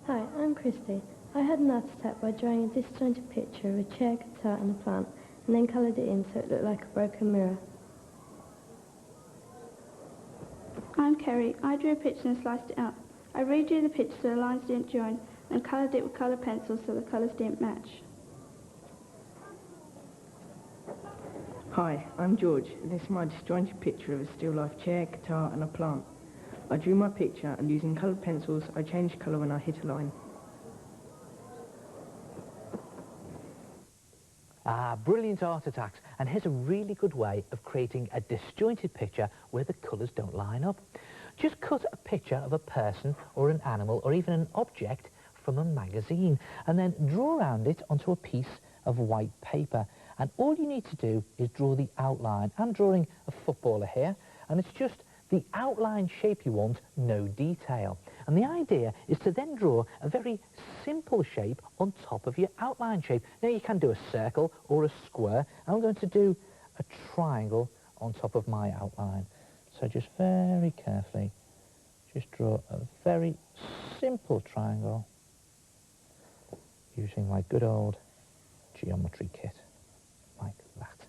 Hi, I'm Christy. I had an art attack by drawing a disjointed picture of a chair, guitar and a plant, and then coloured it in so it looked like a broken mirror. I'm Kerry. I drew a picture and sliced it up. I redrew the picture so the lines didn't join and coloured it with coloured pencils so the colours didn't match. Hi, I'm George. This is my disjointed picture of a still life chair, guitar and a plant. I drew my picture and using coloured pencils I changed colour when I hit a line. Brilliant art attacks, and here's a really good way of creating a disjointed picture where the colours don't line up. Just cut a picture of a person or an animal or even an object from a magazine and then draw around it onto a piece of white paper, and all you need to do is draw the outline. I'm drawing a footballer here, and it's just the outline shape you want, no detail. And the idea is to then draw a very simple shape on top of your outline shape. Now you can do a circle or a square. I'm going to do a triangle on top of my outline. So just very carefully, just draw a very simple triangle using my good old geometry kit, like that.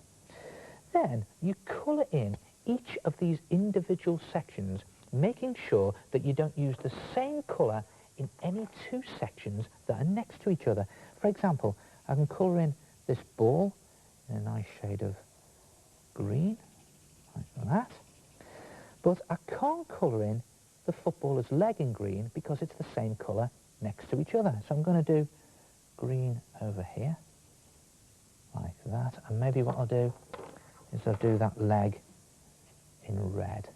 Then you colour in each of these individual sections, making sure that you don't use the same colour in any two sections that are next to each other. For example, I can colour in this ball in a nice shade of green, like that. But I can't colour in the footballer's leg in green because it's the same colour next to each other. So I'm going to do green over here, like that. And maybe what I'll do is I'll do that leg in red.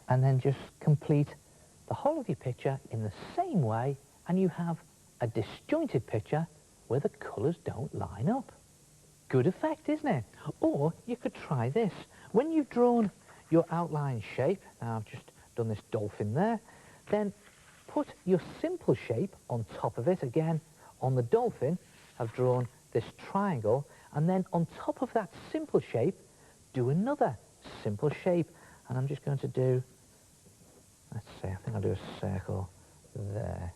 And then just complete the whole of your picture in the same way, and you have a disjointed picture where the colours don't line up. Good effect, isn't it? Or you could try this. When you've drawn your outline shape, now I've just done this dolphin there, then put your simple shape on top of it. Again, on the dolphin, I've drawn this triangle, and then on top of that simple shape, do another simple shape. And I'm just going to do, let's see, I think I'll do a circle there.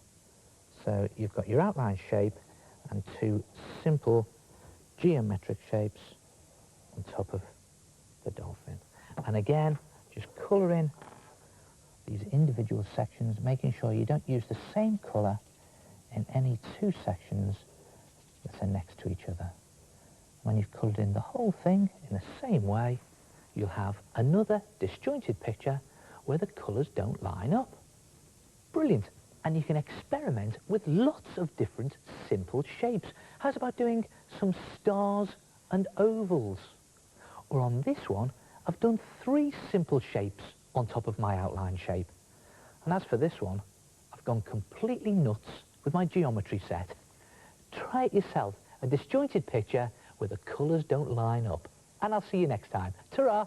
So you've got your outline shape and two simple geometric shapes on top of the dolphin. And again, just colour in these individual sections, making sure you don't use the same colour in any two sections that are next to each other. When you've coloured in the whole thing in the same way, you'll have another disjointed picture where the colours don't line up. Brilliant. And you can experiment with lots of different simple shapes. How's about doing some stars and ovals? Or on this one, I've done 3 simple shapes on top of my outline shape. And as for this one, I've gone completely nuts with my geometry set. Try it yourself, a disjointed picture where the colours don't line up. And I'll see you next time. Ta-ra!